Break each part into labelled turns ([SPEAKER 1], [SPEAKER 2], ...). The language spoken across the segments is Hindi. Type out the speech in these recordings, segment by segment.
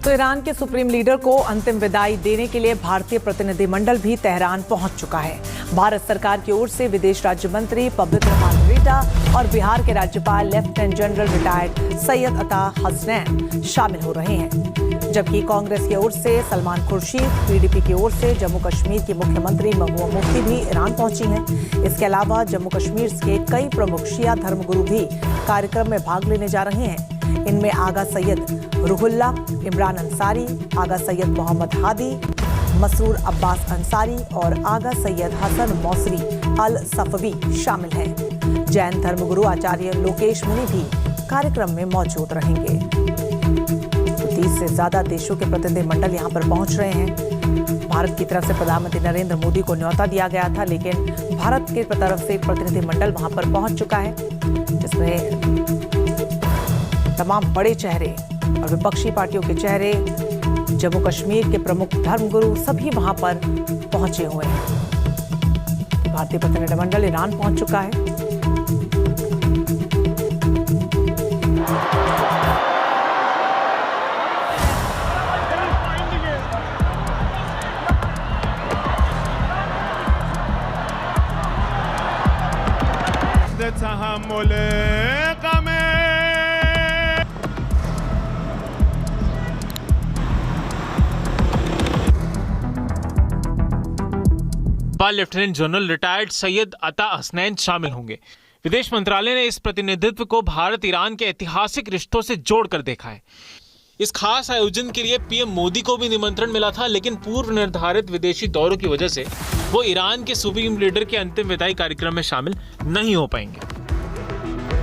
[SPEAKER 1] तो ईरान के सुप्रीम लीडर को अंतिम विदाई देने के लिए भारतीय प्रतिनिधिमंडल भी तेहरान पहुंच चुका है। भारत सरकार की ओर से विदेश राज्य मंत्री पवित्र मालवीया और बिहार के राज्यपाल लेफ्टिनेंट जनरल रिटायर्ड सैयद अता हसनैन शामिल हो रहे हैं, जबकि कांग्रेस की ओर से सलमान खुर्शीद, पीडीपी की ओर से जम्मू कश्मीर की मुख्यमंत्री महबूबा मुफ्ती भी ईरान पहुंची हैं। इसके अलावा जम्मू कश्मीर के कई प्रमुख शिया धर्मगुरु भी कार्यक्रम में भाग लेने जा रहे हैं। इनमें आगा सैयद रूहुल्ला, इमरान अंसारी, आगा सैयद मोहम्मद हादी, मसरूर अब्बास अंसारी और आगा सैयद हसन मौसरी अल सफवी शामिल हैं। जैन धर्मगुरु आचार्य लोकेश मुनि भी कार्यक्रम में मौजूद रहेंगे। 30 से ज्यादा देशों के प्रतिनिधिमंडल यहां पर पहुंच रहे हैं। भारत की तरफ से प्रधानमंत्री नरेंद्र मोदी को न्योता दिया गया था, लेकिन भारत की तरफ से प्रतिनिधिमंडल वहां पर पहुंच चुका है, जिसमें तमाम बड़े चेहरे और विपक्षी पार्टियों के चेहरे, जम्मू कश्मीर के प्रमुख धर्मगुरु सभी वहां पर पहुंचे हुए हैं। भारतीय प्रतिनिधिमंडल ईरान पहुंच चुका है।
[SPEAKER 2] लेफ्टिनेंट जनरल रिटायर्ड सैयद अता हसनैन शामिल होंगे। विदेश मंत्रालय ने इस प्रतिनिधित्व को भारत ईरान के ऐतिहासिक रिश्तों से जोड़कर देखा है। इस खास आयोजन के लिए पीएम मोदी को भी निमंत्रण मिला था, लेकिन पूर्व निर्धारित विदेशी दौरों की वजह से वो ईरान के सुप्रीम लीडर के अंतिम विदाई कार्यक्रम में शामिल नहीं हो पाएंगे।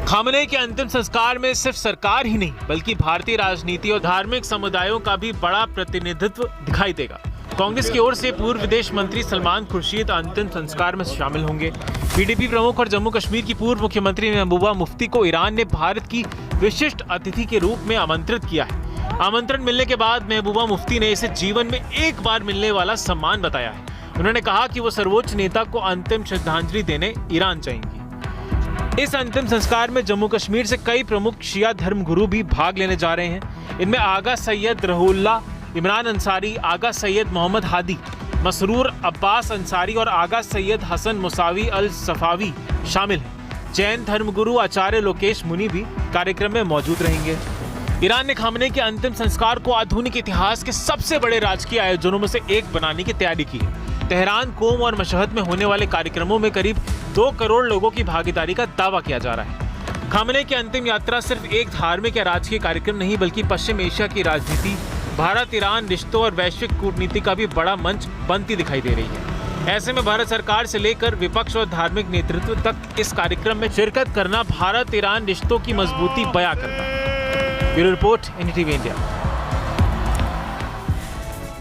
[SPEAKER 2] खामनेई के अंतिम संस्कार में सिर्फ सरकार ही नहीं, बल्कि भारतीय राजनीति और धार्मिक समुदायों का भी बड़ा प्रतिनिधित्व दिखाई देगा। कांग्रेस की ओर से पूर्व विदेश मंत्री सलमान खुर्शीद अंतिम संस्कार में शामिल होंगे। पीडीपी प्रमुख और जम्मू कश्मीर की पूर्व मुख्यमंत्री महबूबा मुफ्ती को ईरान ने भारत की विशिष्ट अतिथि के रूप में आमंत्रित किया है। आमंत्रण मिलने के बाद महबूबा मुफ्ती ने इसे जीवन में एक बार मिलने वाला सम्मान बताया है। उन्होंने कहा कि वो सर्वोच्च नेता को अंतिम श्रद्धांजलि देने ईरान जाएंगी। इस अंतिम संस्कार में जम्मू कश्मीर से कई प्रमुख शिया धर्मगुरु भी भाग लेने जा रहे हैं। इनमें आगा सैयद रूहुल्ला, इमरान अंसारी, आगा सैयद मोहम्मद हादी, मसरूर अब्बास अंसारी और आगा सैयद हसन मुसावी अल सफावी शामिल हैं। जैन धर्मगुरु आचार्य लोकेश मुनि भी कार्यक्रम में मौजूद रहेंगे। ईरान ने खामनेई के अंतिम संस्कार को आधुनिक इतिहास के सबसे बड़े राजकीय आयोजनों में से एक बनाने की तैयारी की है। तेहरान, कोम और मशहद में होने वाले कार्यक्रमों में करीब 2 करोड़ लोगों की भागीदारी का दावा किया जा रहा है। खामनेई की अंतिम यात्रा सिर्फ एक धार्मिक या राजकीय कार्यक्रम नहीं, बल्कि पश्चिम एशिया की राजनीति, भारत ईरान रिश्तों और वैश्विक कूटनीति का भी बड़ा मंच बनती दिखाई दे रही है। ऐसे में भारत सरकार से लेकर विपक्ष और धार्मिक नेतृत्व तक इस कार्यक्रम में शिरकत करना भारत ईरान रिश्तों की मजबूती बयां करता है। Bureau report, NDTV India.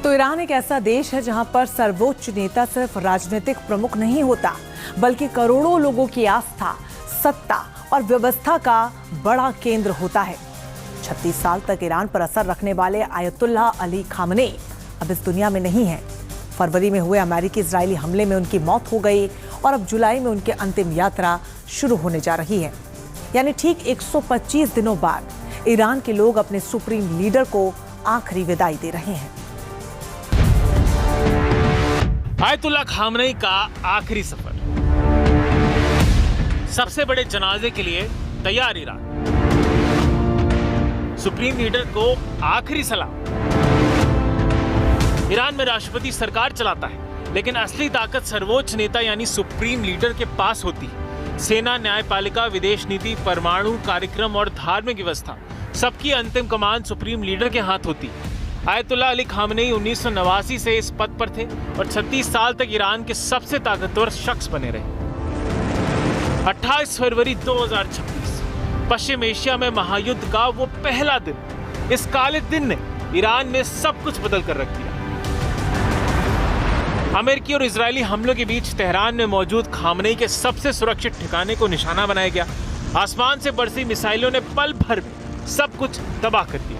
[SPEAKER 1] तो ईरान एक ऐसा देश है जहां पर सर्वोच्च नेता सिर्फ राजनीतिक प्रमुख नहीं होता, बल्कि करोड़ों लोगों की आस्था, सत्ता और व्यवस्था का बड़ा केंद्र होता है। 36 साल तक ईरान पर असर रखने वाले आयतुल्लाह अली खामनेई अब इस दुनिया में नहीं है। फरवरी में हुए अमेरिकी इजरायली हमले में उनकी मौत हो गई और अब जुलाई में उनकी अंतिम यात्रा शुरू होने जा रही है। यानी ठीक 125 दिनों बाद ईरान के लोग अपने सुप्रीम लीडर को आखिरी विदाई दे रहे हैं।
[SPEAKER 2] आयतुल्लाह खामनेई का आखिरी सफर, सबसे बड़े जनाजे के लिए तैयार ईरान, सुप्रीम लीडर को आखिरी सलाम। ईरान में राष्ट्रपति सरकार चलाता है, लेकिन असली ताकत सर्वोच्च नेता यानी सुप्रीम लीडर के पास होती है। सेना, न्यायपालिका, विदेश नीति, परमाणु कार्यक्रम और धार्मिक व्यवस्था, सबकी अंतिम कमान सुप्रीम लीडर के हाथ होती है। आयतुल्लाह अली खामनेई 1989 से इस पद पर थे और 36 साल तक ईरान के सबसे ताकतवर शख्स बने रहे। 28 फरवरी 2026 पश्चिम एशिया में महायुद्ध का वो पहला दिन, इस काले दिन ने ईरान में सब कुछ बदल कर रख दिया। अमेरिकी और इजरायली हमलों के बीच तेहरान में मौजूद खामनेई के सबसे सुरक्षित ठिकाने को निशाना बनाया गया। आसमान से बरसी मिसाइलों ने पल भर में सब कुछ तबाह कर दिया।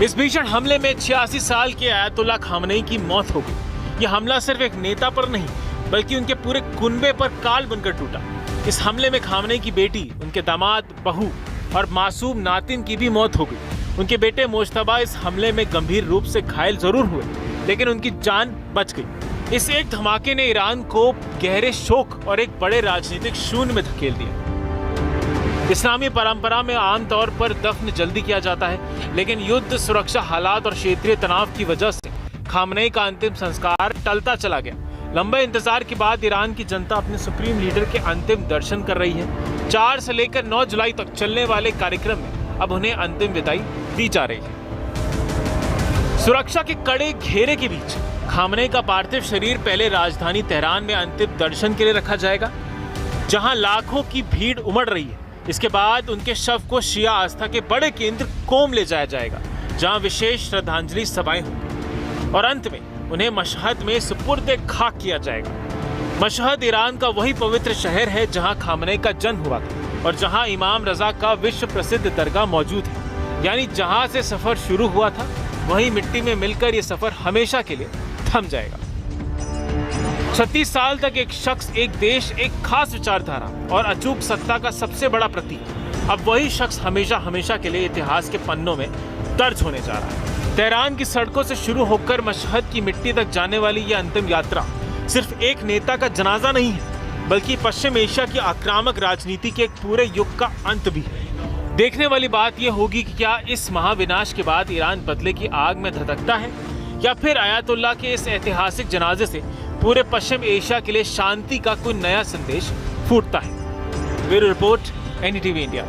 [SPEAKER 2] इस भीषण हमले में 86 साल के आयतुल्लाह खामनेई की मौत हो गई। यह हमला सिर्फ एक नेता पर नहीं, बल्कि उनके पूरे कुनबे पर काल बनकर टूटा। इस हमले में खामनेई की बेटी, उनके दामाद, बहू और मासूम नातिन की भी मौत हो गई। उनके बेटे मोज्तबा इस हमले में गंभीर रूप से घायल जरूर हुए, लेकिन उनकी जान बच गई। इस एक धमाके ने ईरान को गहरे शोक और एक बड़े राजनीतिक शून्य में धकेल दिया। इस्लामी परंपरा में आमतौर पर दफन जल्दी किया जाता है, लेकिन युद्ध, सुरक्षा हालात और क्षेत्रीय तनाव की वजह से खामनेई का अंतिम संस्कार टलता चला गया। लंबे इंतजार के बाद ईरान की जनता अपने सुप्रीम लीडर के अंतिम दर्शन कर रही है। 4 से लेकर 9 जुलाई तक चलने वाले कार्यक्रम में अब उन्हें अंतिम विदाई दी जा रही है। सुरक्षा के कड़े घेरे के बीच खामनेई का पार्थिव शरीर पहले राजधानी तेहरान में अंतिम दर्शन के लिए रखा जाएगा, जहां लाखों की भीड़ उमड़ रही है। इसके बाद उनके शव को शिया आस्था के बड़े केंद्र कोम ले जाया जाएगा, जहां विशेष श्रद्धांजलि सभाएं होंगी और अंत में उन्हें मशहद में सुपुर्द खाक किया जाएगा। मशहद ईरान का वही पवित्र शहर है जहां खामनेई का जन्म हुआ था और जहां इमाम रजा का विश्व प्रसिद्ध दरगाह मौजूद है। यानी जहां से सफर शुरू हुआ था, वहीं मिट्टी में मिलकर ये सफर हमेशा के लिए थम जाएगा। 36 साल तक एक शख्स, एक देश, एक खास विचारधारा और अचूक सत्ता का सबसे बड़ा प्रतीक, अब वही शख्स हमेशा हमेशा के लिए इतिहास के पन्नों में दर्ज होने जा रहा है। तेहरान की सड़कों से शुरू होकर मशहद की मिट्टी तक जाने वाली ये अंतिम यात्रा सिर्फ एक नेता का जनाजा नहीं है, बल्कि पश्चिम एशिया की आक्रामक राजनीति के एक पूरे युग का अंत भी है। देखने वाली बात यह होगी कि क्या इस महाविनाश के बाद ईरान बदले की आग में धधकता है, या फिर आयतुल्लाह के इस ऐतिहासिक जनाजे से पूरे पश्चिम एशिया के लिए शांति का कोई नया संदेश फूटता है। Bureau report, NDTV India.